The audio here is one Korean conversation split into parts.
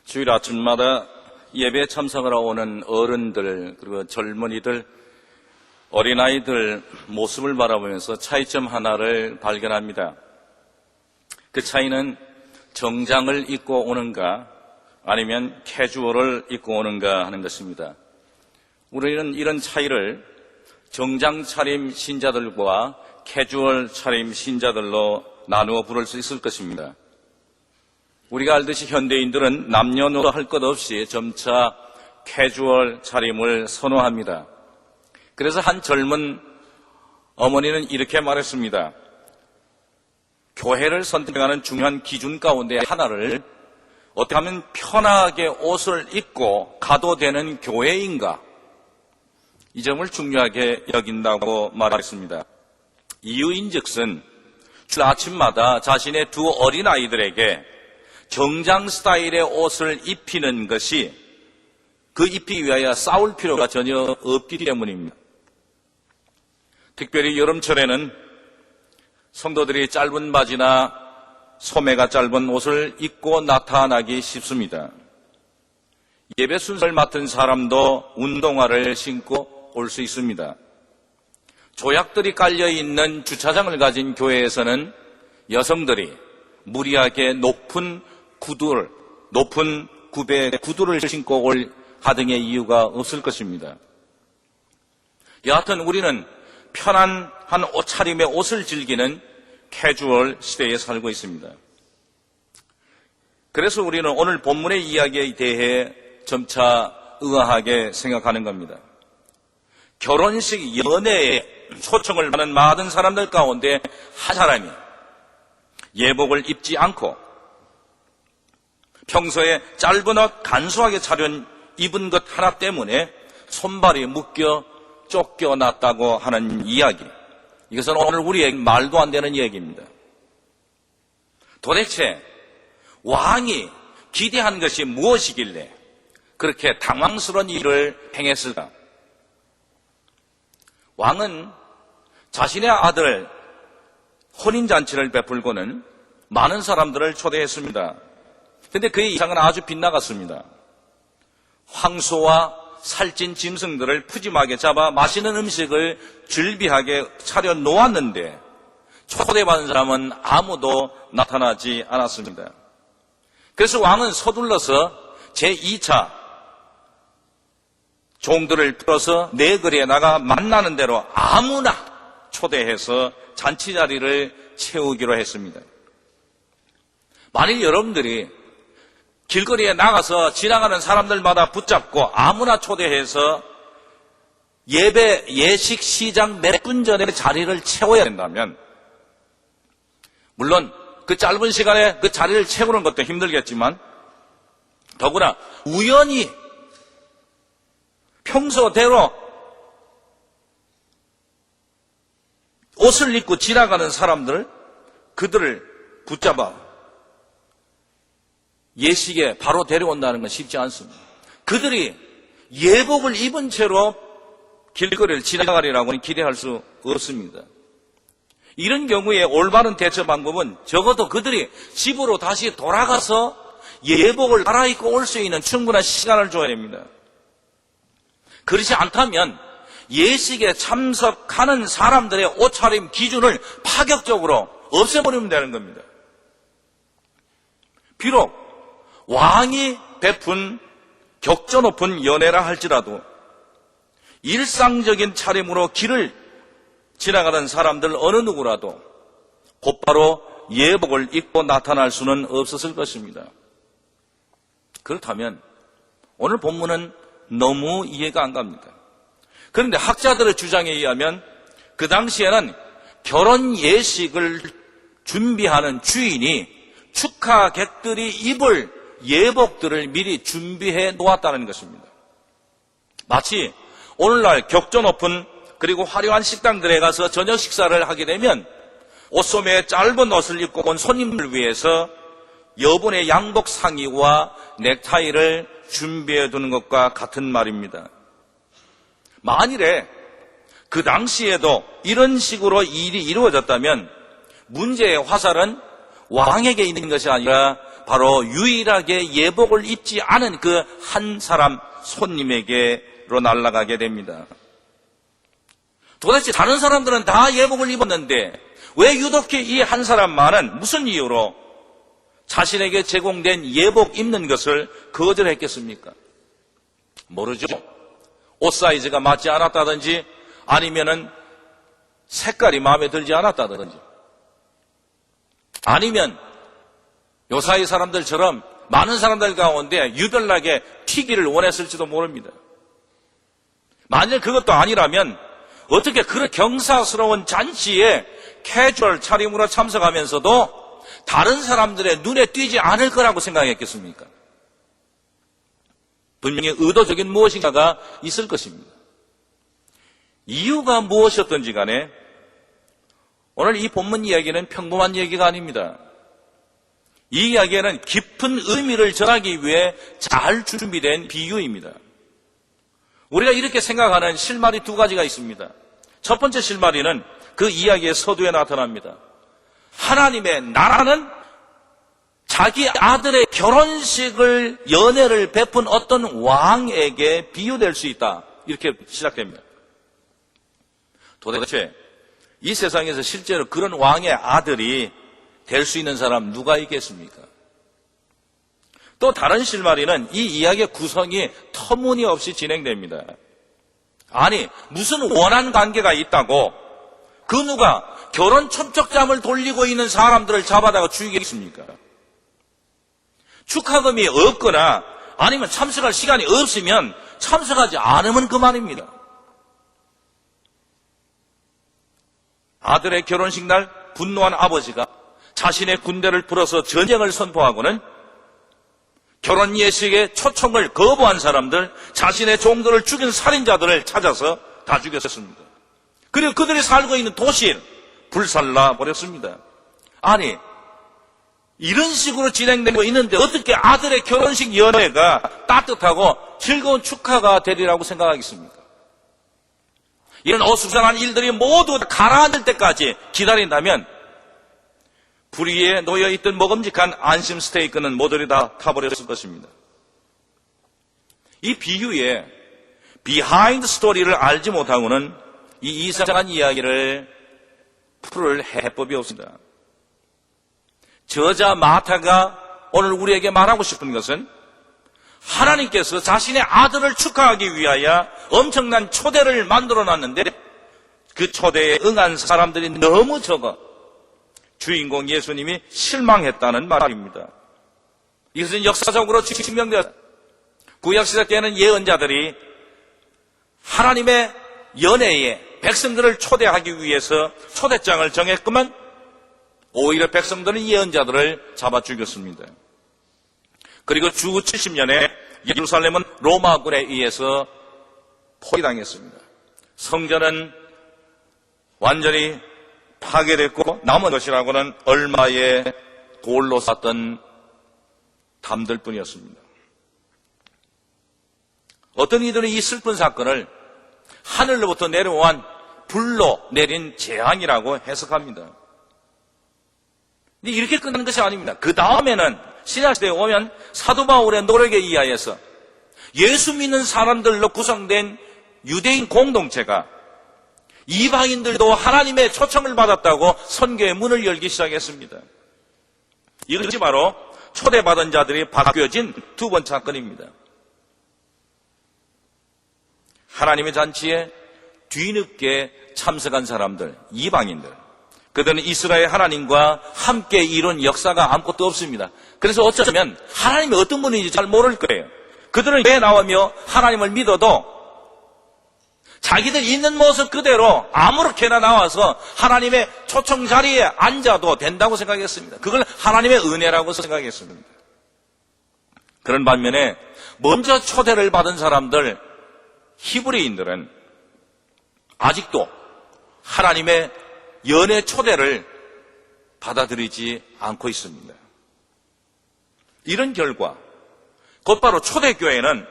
주일 아침마다 예배에 참석을 하고 오는 어른들, 그리고 젊은이들, 어린아이들 모습을 바라보면서 차이점 하나를 발견합니다. 그 차이는 정장을 입고 오는가 아니면 캐주얼을 입고 오는가 하는 것입니다. 우리는 이런 차이를 정장 차림 신자들과 캐주얼 차림 신자들로 나누어 부를 수 있을 것입니다. 우리가 알듯이 현대인들은 남녀노소 할 것 없이 점차 캐주얼 차림을 선호합니다. 그래서 한 젊은 어머니는 이렇게 말했습니다. 교회를 선택하는 중요한 기준 가운데 하나를 어떻게 하면 편하게 옷을 입고 가도 되는 교회인가? 이 점을 중요하게 여긴다고 말했습니다. 이유인즉슨 주일 아침마다 자신의 두 어린아이들에게 정장 스타일의 옷을 입히는 것이 그 입히기 위하여 싸울 필요가 전혀 없기 때문입니다. 특별히 여름철에는 성도들이 짧은 바지나 소매가 짧은 옷을 입고 나타나기 쉽습니다. 예배 순서를 맡은 사람도 운동화를 신고 올 수 있습니다. 조약들이 깔려있는 주차장을 가진 교회에서는 여성들이 무리하게 높은 굽의 구두를 신고 올 하등의 이유가 없을 것입니다. 여하튼 우리는 편안한 옷차림의 옷을 즐기는 캐주얼 시대에 살고 있습니다. 그래서 우리는 오늘 본문의 이야기에 대해 점차 의아하게 생각하는 겁니다. 결혼식 연애에 초청을 받는 많은 사람들 가운데 한 사람이 예복을 입지 않고 평소에 짧은 옷 간소하게 입은 것 하나 때문에 손발이 묶여 쫓겨났다고 하는 이야기. 이것은 오늘 우리에게 말도 안 되는 이야기입니다. 도대체 왕이 기대한 것이 무엇이길래 그렇게 당황스러운 일을 행했을까? 왕은 자신의 아들 혼인잔치를 베풀고는 많은 사람들을 초대했습니다. 그런데 그의 이상은 아주 빗나갔습니다. 황소와 살찐 짐승들을 푸짐하게 잡아 맛있는 음식을 즐비하게 차려 놓았는데 초대받은 사람은 아무도 나타나지 않았습니다. 그래서 왕은 서둘러서 제2차 종들을 풀어서 내거리에 나가 만나는 대로 아무나 초대해서 잔치 자리를 채우기로 했습니다. 만일 여러분들이 길거리에 나가서 지나가는 사람들마다 붙잡고 아무나 초대해서 예식 시작 몇 분 전에 자리를 채워야 된다면, 물론 그 짧은 시간에 그 자리를 채우는 것도 힘들겠지만 더구나 우연히 평소대로 옷을 입고 지나가는 사람들, 그들을 붙잡아 예식에 바로 데려온다는 건 쉽지 않습니다. 그들이 예복을 입은 채로 길거리를 지나가리라고는 기대할 수 없습니다. 이런 경우에 올바른 대처 방법은 적어도 그들이 집으로 다시 돌아가서 예복을 갈아입고 올 수 있는 충분한 시간을 줘야 됩니다. 그렇지 않다면 예식에 참석하는 사람들의 옷차림 기준을 파격적으로 없애버리면 되는 겁니다. 비록 왕이 베푼 격조 높은 연애라 할지라도 일상적인 차림으로 길을 지나가는 사람들 어느 누구라도 곧바로 예복을 입고 나타날 수는 없었을 것입니다. 그렇다면 오늘 본문은 너무 이해가 안 갑니다. 그런데 학자들의 주장에 의하면 그 당시에는 결혼 예식을 준비하는 주인이 축하객들이 입을 예복들을 미리 준비해 놓았다는 것입니다. 마치 오늘날 격조 높은 그리고 화려한 식당들에 가서 저녁 식사를 하게 되면 옷소매에 짧은 옷을 입고 온 손님들 위해서 여분의 양복 상의와 넥타이를 준비해 두는 것과 같은 말입니다. 만일에 그 당시에도 이런 식으로 일이 이루어졌다면 문제의 화살은 왕에게 있는 것이 아니라 바로 유일하게 예복을 입지 않은 그 한 사람 손님에게로 날아가게 됩니다. 도대체 다른 사람들은 다 예복을 입었는데 왜 유독히 이 한 사람만은 무슨 이유로 자신에게 제공된 예복 입는 것을 거절했겠습니까? 모르죠. 옷 사이즈가 맞지 않았다든지 아니면은 색깔이 마음에 들지 않았다든지 아니면 요사이 사람들처럼 많은 사람들 가운데 유별나게 튀기를 원했을지도 모릅니다. 만일 그것도 아니라면 어떻게 그런 경사스러운 잔치에 캐주얼 차림으로 참석하면서도 다른 사람들의 눈에 띄지 않을 거라고 생각했겠습니까? 분명히 의도적인 무엇인가가 있을 것입니다. 이유가 무엇이었던지 간에 오늘 이 본문 이야기는 평범한 얘기가 아닙니다. 이 이야기에는 깊은 의미를 전하기 위해 잘 준비된 비유입니다. 우리가 이렇게 생각하는 실마리 두 가지가 있습니다. 첫 번째 실마리는 그 이야기의 서두에 나타납니다. 하나님의 나라는 자기 아들의 결혼식을, 연회를 베푼 어떤 왕에게 비유될 수 있다. 이렇게 시작됩니다. 도대체 이 세상에서 실제로 그런 왕의 아들이 될 수 있는 사람 누가 있겠습니까? 또 다른 실마리는 이 이야기의 구성이 터무니없이 진행됩니다. 아니, 무슨 원한 관계가 있다고 그 누가 결혼 첩적잠을 돌리고 있는 사람들을 잡아다가 죽이겠습니까? 축하금이 없거나 아니면 참석할 시간이 없으면 참석하지 않으면 그만입니다. 아들의 결혼식 날 분노한 아버지가 자신의 군대를 풀어서 전쟁을 선포하고는 결혼 예식의 초청을 거부한 사람들, 자신의 종들을 죽인 살인자들을 찾아서 다 죽였습니다. 그리고 그들이 살고 있는 도시를 불살라 버렸습니다. 아니, 이런 식으로 진행되고 있는데 어떻게 아들의 결혼식 연회가 따뜻하고 즐거운 축하가 되리라고 생각하겠습니까? 이런 어수선한 일들이 모두 가라앉을 때까지 기다린다면 불 위에 놓여있던 먹음직한 안심 스테이크는 모조리 다 타버렸을 것입니다. 이 비유의 비하인드 스토리를 알지 못하고는 이 이상한 이야기를 풀을 해법이 없습니다. 저자 마타가 오늘 우리에게 말하고 싶은 것은 하나님께서 자신의 아들을 축하하기 위하여 엄청난 초대를 만들어놨는데 그 초대에 응한 사람들이 너무 적어 주인공 예수님이 실망했다는 말입니다. 이것은 역사적으로 증명되었습니다. 구약시대 때는 예언자들이 하나님의 연회에 백성들을 초대하기 위해서 초대장을 정했구만 오히려 백성들은 예언자들을 잡아 죽였습니다. 그리고 주 70년에 예루살렘은 로마군에 의해서 포위당했습니다. 성전은 완전히 파괴됐고 남은 것이라고는 얼마의 돌로 쌓던 담들뿐이었습니다. 어떤 이들은 이 슬픈 사건을 하늘로부터 내려온 불로 내린 재앙이라고 해석합니다. 근데 이렇게 끝나는 것이 아닙니다. 그 다음에는 신약시대에 오면 사도 바울의 노력에 의하여서 예수 믿는 사람들로 구성된 유대인 공동체가 이방인들도 하나님의 초청을 받았다고 선교의 문을 열기 시작했습니다. 이것이 바로 초대받은 자들이 바뀌어진 두 번째 사건입니다. 하나님의 잔치에 뒤늦게 참석한 사람들, 이방인들, 그들은 이스라엘 하나님과 함께 이룬 역사가 아무것도 없습니다. 그래서 어쩌면 하나님이 어떤 분인지 잘 모를 거예요. 그들은 왜 나오며 하나님을 믿어도 자기들 있는 모습 그대로 아무렇게나 나와서 하나님의 초청 자리에 앉아도 된다고 생각했습니다. 그걸 하나님의 은혜라고 생각했습니다. 그런 반면에 먼저 초대를 받은 사람들, 히브리인들은 아직도 하나님의 연애 초대를 받아들이지 않고 있습니다. 이런 결과 곧바로 초대교회는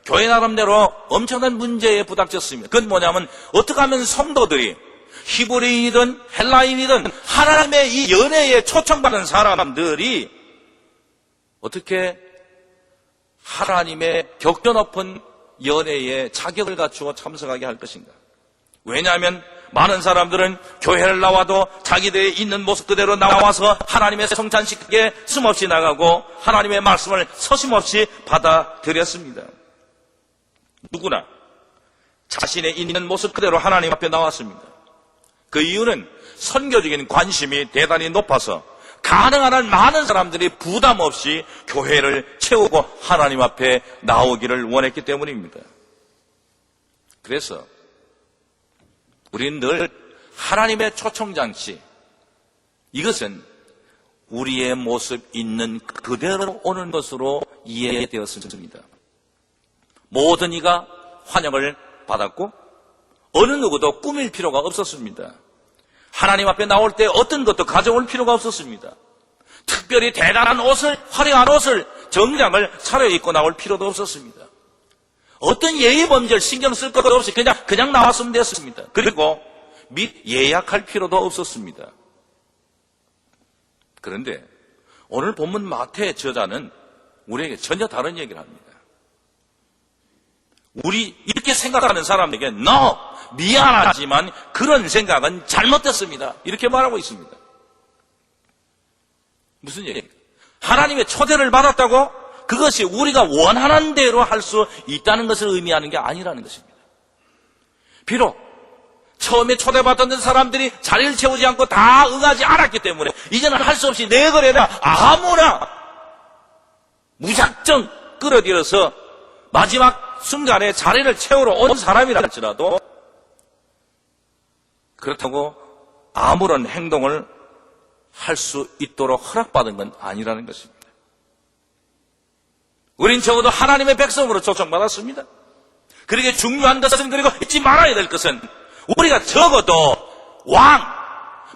교회 나름대로 엄청난 문제에 부닥쳤습니다. 그건 뭐냐면 어떻게 하면 성도들이 히브리인이든 헬라인이든 하나님의 이 연애에 초청받은 사람들이 어떻게 하나님의 격조 높은 연회에 자격을 갖추어 참석하게 할 것인가? 왜냐하면 많은 사람들은 교회를 나와도 자기들의 있는 모습 그대로 나와서 하나님의 성찬식에 숨없이 나가고 하나님의 말씀을 서심없이 받아들였습니다. 누구나 자신의 있는 모습 그대로 하나님 앞에 나왔습니다. 그 이유는 선교적인 관심이 대단히 높아서 가능한 한 많은 사람들이 부담 없이 교회를 채우고 하나님 앞에 나오기를 원했기 때문입니다. 그래서 우리는 늘 하나님의 초청장치, 이것은 우리의 모습 있는 그대로 오는 것으로 이해되었습니다. 모든 이가 환영을 받았고 어느 누구도 꾸밀 필요가 없었습니다. 하나님 앞에 나올 때 어떤 것도 가져올 필요가 없었습니다. 특별히 대단한 옷을, 화려한 옷을, 정장을 차려입고 나올 필요도 없었습니다. 어떤 예의 범죄를 신경 쓸 것도 없이 그냥 나왔으면 됐습니다. 그리고 및 예약할 필요도 없었습니다. 그런데 오늘 본문 마태의 저자는 우리에게 전혀 다른 얘기를 합니다. 우리 이렇게 생각하는 사람에게 No! 미안하지만 그런 생각은 잘못됐습니다. 이렇게 말하고 있습니다. 무슨 얘기입니까? 하나님의 초대를 받았다고 그것이 우리가 원하는 대로 할 수 있다는 것을 의미하는 게 아니라는 것입니다. 비록 처음에 초대받았던 사람들이 자리를 채우지 않고 다 응하지 않았기 때문에 이제는 할 수 없이 내거래나 아무나 무작정 끌어들여서 마지막 순간에 자리를 채우러 온 사람이라 할지라도 그렇다고 아무런 행동을 할 수 있도록 허락받은 건 아니라는 것입니다. 우린 적어도 하나님의 백성으로 초청받았습니다. 그렇게 중요한 것은, 그리고 잊지 말아야 될 것은 우리가 적어도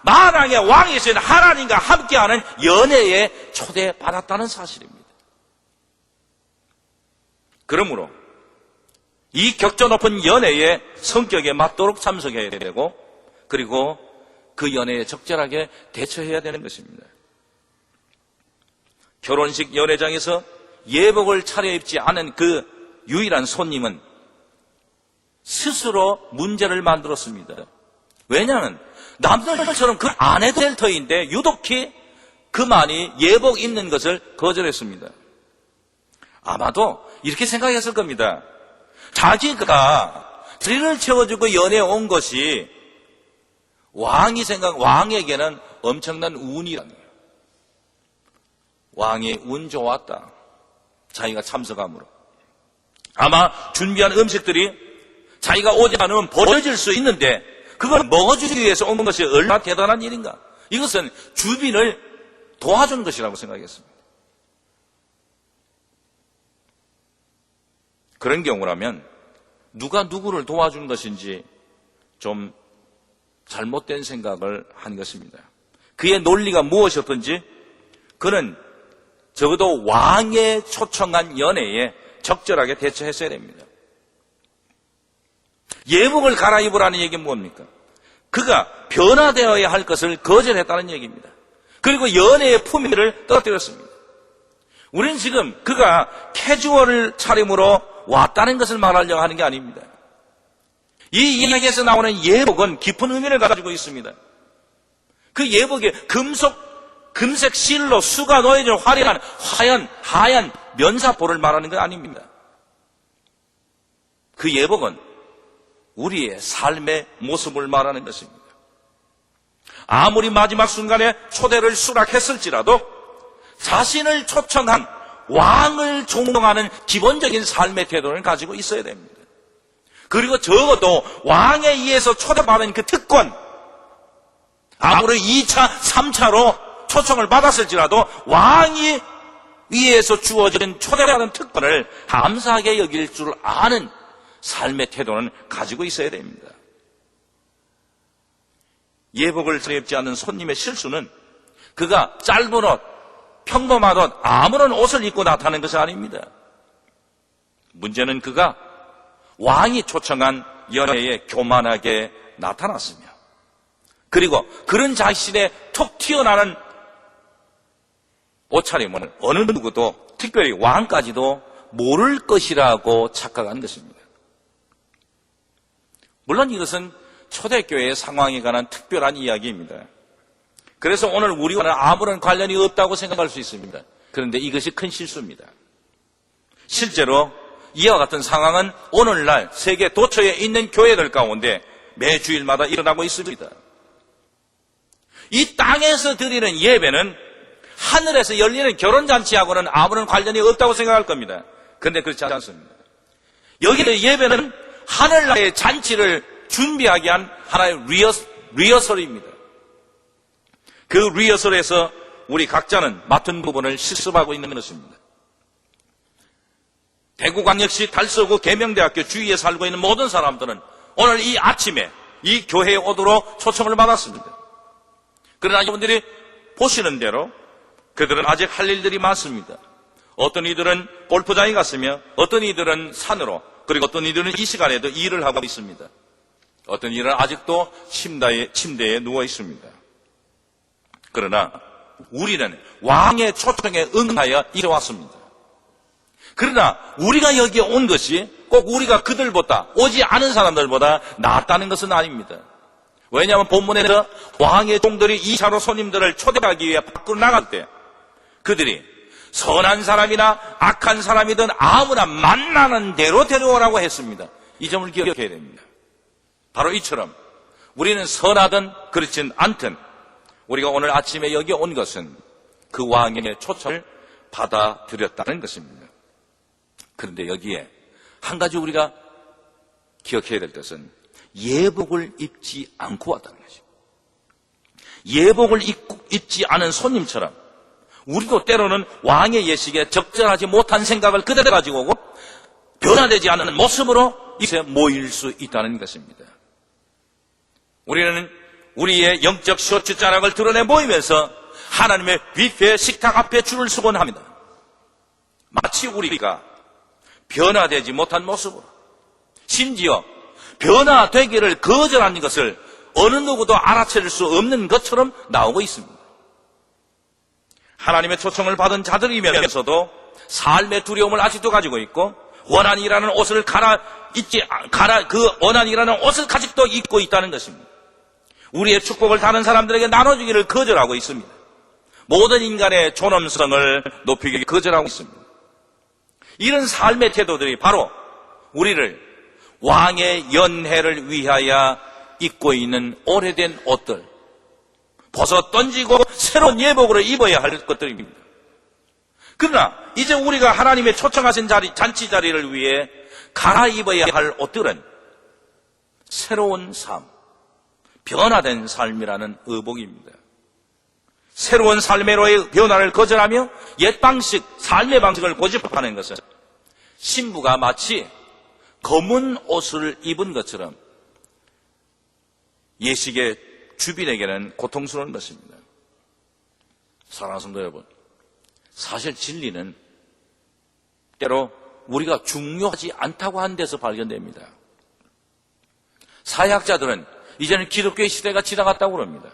만왕의 왕이신 하나님과 함께하는 연회에 초대받았다는 사실입니다. 그러므로 이 격조 높은 연회의 성격에 맞도록 참석해야 되고 그리고 그 연회에 적절하게 대처해야 되는 것입니다. 결혼식 연회장에서 예복을 차려입지 않은 그 유일한 손님은 스스로 문제를 만들었습니다. 왜냐하면 남들처럼 그 안 해도 될 터인데 유독히 그만이 예복 입는 것을 거절했습니다. 아마도 이렇게 생각했을 겁니다. 자기가 자리를 채워주고 연회에 온 것이 왕에게는 엄청난 운이라는 거예요. 왕이 운 좋았다. 자기가 참석함으로. 아마 준비한 음식들이 자기가 오지 않으면 버려질 수 있는데 그걸 먹어주기 위해서 온 것이 얼마나 대단한 일인가. 이것은 주빈을 도와준 것이라고 생각했습니다. 그런 경우라면 누가 누구를 도와준 것인지 좀 잘못된 생각을 한 것입니다. 그의 논리가 무엇이었든지 그는 적어도 왕의 초청한 연회에 적절하게 대처했어야 됩니다. 예복을 갈아입으라는 얘기는 뭡니까? 그가 변화되어야 할 것을 거절했다는 얘기입니다. 그리고 연회의 품위를 떨어뜨렸습니다. 우리는 지금 그가 캐주얼 차림으로 왔다는 것을 말하려고 하는 게 아닙니다. 이 이야기에서 나오는 예복은 깊은 의미를 가지고 있습니다. 그 예복에 금색 실로 수가 놓여진 화려한 하얀 면사포를 말하는 건 아닙니다. 그 예복은 우리의 삶의 모습을 말하는 것입니다. 아무리 마지막 순간에 초대를 수락했을지라도 자신을 초청한 왕을 존경하는 기본적인 삶의 태도를 가지고 있어야 됩니다. 그리고 적어도 왕에 의해서 초대받은 그 특권, 아무리 2차, 3차로 초청을 받았을지라도 왕이 위에서 주어진 초대받은 특권을 감사하게 여길 줄 아는 삶의 태도는 가지고 있어야 됩니다. 예복을 차려입지 않는 손님의 실수는 그가 짧은 옷, 평범한 옷, 아무런 옷을 입고 나타나는 것이 아닙니다. 문제는 그가 왕이 초청한 연회에 교만하게 나타났으며 그리고 그런 자신의 톡 튀어나오는 옷차림은 어느 누구도, 특별히 왕까지도 모를 것이라고 착각한 것입니다. 물론 이것은 초대교회의 상황에 관한 특별한 이야기입니다. 그래서 오늘 우리와는 아무런 관련이 없다고 생각할 수 있습니다. 그런데 이것이 큰 실수입니다. 실제로 이와 같은 상황은 오늘날 세계 도처에 있는 교회들 가운데 매 주일마다 일어나고 있습니다. 이 땅에서 드리는 예배는 하늘에서 열리는 결혼잔치하고는 아무런 관련이 없다고 생각할 겁니다. 그런데 그렇지 않습니다. 여기의 예배는 하늘나라의 잔치를 준비하기 위한 하나의 리허설입니다. 그 리허설에서 우리 각자는 맡은 부분을 실습하고 있는 것입니다. 대구광역시 달서구 계명대학교 주위에 살고 있는 모든 사람들은 오늘 이 아침에 이 교회에 오도록 초청을 받았습니다. 그러나 여러분들이 보시는 대로 그들은 아직 할 일들이 많습니다. 어떤 이들은 골프장에 갔으며 어떤 이들은 산으로, 그리고 어떤 이들은 이 시간에도 일을 하고 있습니다. 어떤 이들은 아직도 침대에 누워 있습니다. 그러나 우리는 왕의 초청에 응하여 이리 왔습니다. 그러나 우리가 여기에 온 것이 꼭 우리가 그들보다, 오지 않은 사람들보다 낫다는 것은 아닙니다. 왜냐하면 본문에서 왕의 종들이 2차로 손님들을 초대하기 위해 밖으로 나갈 때 그들이 선한 사람이나 악한 사람이든 아무나 만나는 대로 데려오라고 했습니다. 이 점을 기억해야 됩니다. 바로 이처럼 우리는 선하든 그렇진 않든 우리가 오늘 아침에 여기 온 것은 그 왕의 초청을 받아들였다는 것입니다. 그런데 여기에 한 가지 우리가 기억해야 될 것은 예복을 입지 않고 왔다는 것입니다. 예복을 입지 않은 손님처럼 우리도 때로는 왕의 예식에 적절하지 못한 생각을 그대로 가지고 오고 변화되지 않는 모습으로 이제 모일 수 있다는 것입니다. 우리는 우리의 영적 쇼츠 자락을 드러내 모이면서 하나님의 뷔페 식탁 앞에 줄을 서곤 합니다. 마치 우리가 변화되지 못한 모습으로, 심지어 변화되기를 거절하는 것을 어느 누구도 알아차릴 수 없는 것처럼 나오고 있습니다. 하나님의 초청을 받은 자들이면서도 삶의 두려움을 아직도 가지고 있고 원한이라는 옷을 그 원한이라는 옷을 아직도 입고 있다는 것입니다. 우리의 축복을 다른 사람들에게 나눠주기를 거절하고 있습니다. 모든 인간의 존엄성을 높이기 거절하고 있습니다. 이런 삶의 태도들이 바로 우리를 왕의 연회를 위하여 입고 있는 오래된 옷들, 벗어 던지고 새로운 예복으로 입어야 할 것들입니다. 그러나 이제 우리가 하나님의 초청하신 잔치 자리를 위해 갈아입어야 할 옷들은 새로운 삶, 변화된 삶이라는 의복입니다. 새로운 삶의 변화를 거절하며 옛 방식, 삶의 방식을 고집하는 것은 신부가 마치 검은 옷을 입은 것처럼 예식의 주빈에게는 고통스러운 것입니다. 사랑하는 성도 여러분, 사실 진리는 때로 우리가 중요하지 않다고 하는 데서 발견됩니다. 사회학자들은 이제는 기독교의 시대가 지나갔다고 그럽니다.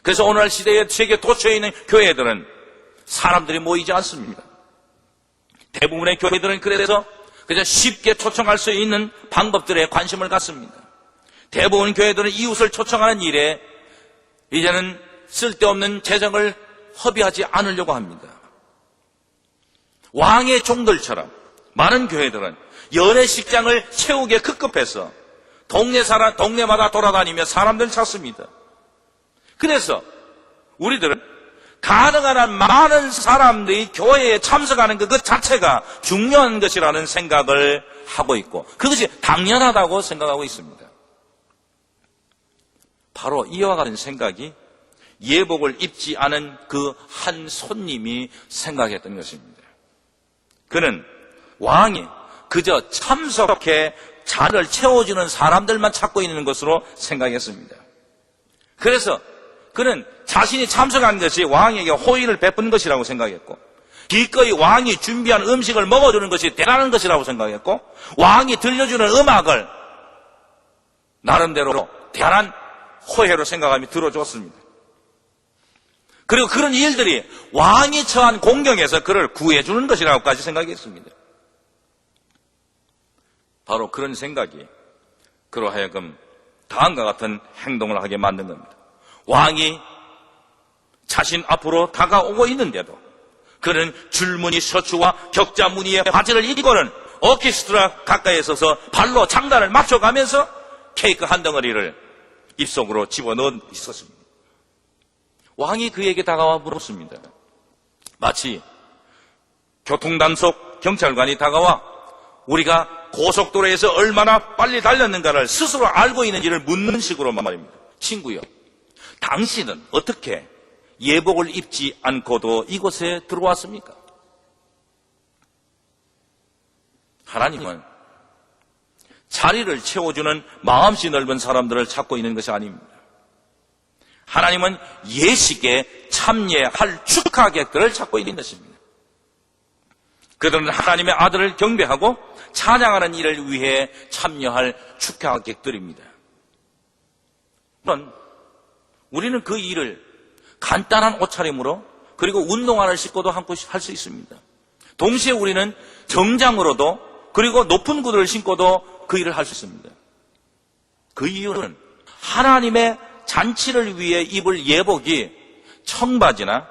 그래서 오늘날 시대에 세계 도처에 있는 교회들은 사람들이 모이지 않습니다. 대부분의 교회들은 그래서 그냥 쉽게 초청할 수 있는 방법들에 관심을 갖습니다. 대부분 교회들은 이웃을 초청하는 일에 이제는 쓸데없는 재정을 허비하지 않으려고 합니다. 왕의 종들처럼 많은 교회들은 연회식장을 채우기에 급급해서 동네마다 돌아다니며 사람들을 찾습니다. 그래서 우리들은 가능한 한 많은 사람들이 교회에 참석하는 것 그 자체가 중요한 것이라는 생각을 하고 있고 그것이 당연하다고 생각하고 있습니다. 바로 이와 같은 생각이 예복을 입지 않은 그 한 손님이 생각했던 것입니다. 그는 왕이 그저 참석해 자리를 채워주는 사람들만 찾고 있는 것으로 생각했습니다. 그래서 그는 자신이 참석한 것이 왕에게 호의를 베푸는 것이라고 생각했고 기꺼이 왕이 준비한 음식을 먹어주는 것이 대단한 것이라고 생각했고 왕이 들려주는 음악을 나름대로 대단한 호혜로 생각하며 들어줬습니다. 그리고 그런 일들이 왕이 처한 공경에서 그를 구해주는 것이라고까지 생각했습니다. 바로 그런 생각이 그로 하여금 다음과 같은 행동을 하게 만든 겁니다. 왕이 자신 앞으로 다가오고 있는데도 그는 줄무늬 셔츠와 격자 무늬의 바지를 입고는 오케스트라 가까이에 서서 발로 장단을 맞춰가면서 케이크 한 덩어리를 입속으로 집어넣어 있었습니다. 왕이 그에게 다가와 물었습니다. 마치 교통단속 경찰관이 다가와 우리가 고속도로에서 얼마나 빨리 달렸는가를 스스로 알고 있는지를 묻는 식으로 말입니다. 친구요, 당신은 어떻게 예복을 입지 않고도 이곳에 들어왔습니까? 하나님은 자리를 채워주는 마음씨 넓은 사람들을 찾고 있는 것이 아닙니다. 하나님은 예식에 참여할 축하객들을 찾고 있는 것입니다. 그들은 하나님의 아들을 경배하고 찬양하는 일을 위해 참여할 축하객들입니다. 물론 우리는 그 일을 간단한 옷차림으로 그리고 운동화를 신고도 할 수 있습니다. 동시에 우리는 정장으로도 그리고 높은 구두를 신고도 그 일을 할 수 있습니다. 그 이유는 하나님의 잔치를 위해 입을 예복이 청바지나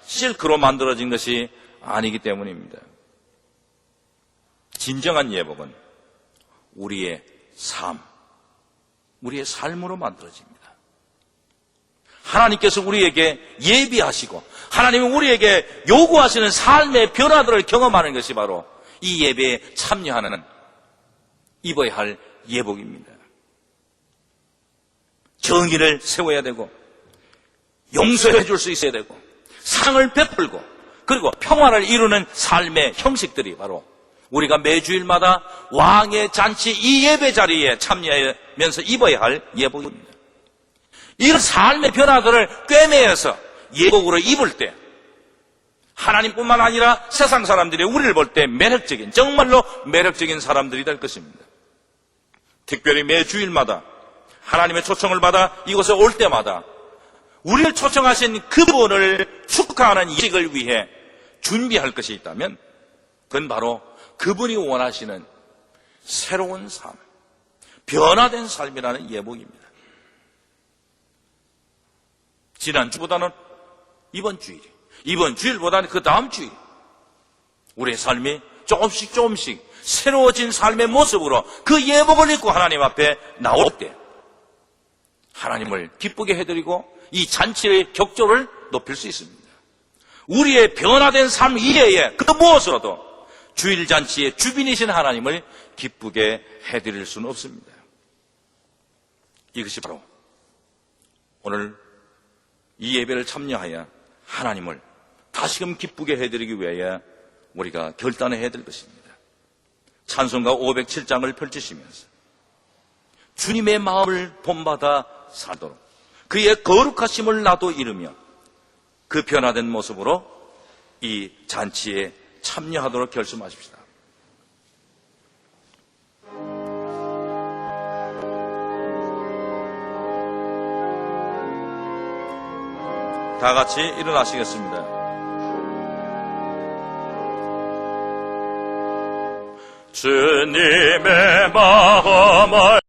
실크로 만들어진 것이 아니기 때문입니다. 진정한 예복은 우리의 우리의 삶으로 만들어집니다. 하나님께서 우리에게 예비하시고 하나님은 우리에게 요구하시는 삶의 변화들을 경험하는 것이 바로 이 예배에 참여하는 입어야 할 예복입니다. 정의를 세워야 되고 용서해 줄 수 있어야 되고 사랑을 베풀고 그리고 평화를 이루는 삶의 형식들이 바로 우리가 매주일마다 왕의 잔치 이 예배 자리에 참여하면서 입어야 할 예복입니다. 이런 삶의 변화들을 꿰매어서 예복으로 입을 때 하나님뿐만 아니라 세상 사람들이 우리를 볼 때 매력적인, 정말로 매력적인 사람들이 될 것입니다. 특별히 매주일마다 하나님의 초청을 받아 이곳에 올 때마다 우리를 초청하신 그분을 축하하는 예식을 위해 준비할 것이 있다면 그건 바로 그분이 원하시는 새로운 삶, 변화된 삶이라는 예복입니다. 지난주보다는 이번 주일보다는 그 다음 주일 우리의 삶이 조금씩 새로워진 삶의 모습으로 그 예복을 입고 하나님 앞에 나올 때 하나님을 기쁘게 해드리고 이 잔치의 격조를 높일 수 있습니다. 우리의 변화된 삶 이외에 그 무엇으로도 주일잔치의 주빈이신 하나님을 기쁘게 해드릴 수는 없습니다. 이것이 바로 오늘 이 예배를 참여하여 하나님을 다시금 기쁘게 해드리기 위하여 우리가 결단해야 될 것입니다. 찬송가 507장을 펼치시면서 주님의 마음을 본받아 살도록 그의 거룩하심을 나도 이루며 그 변화된 모습으로 이 잔치에 참여하도록 결심하십시다. 다 같이 일어나시겠습니다. 주님의 마음을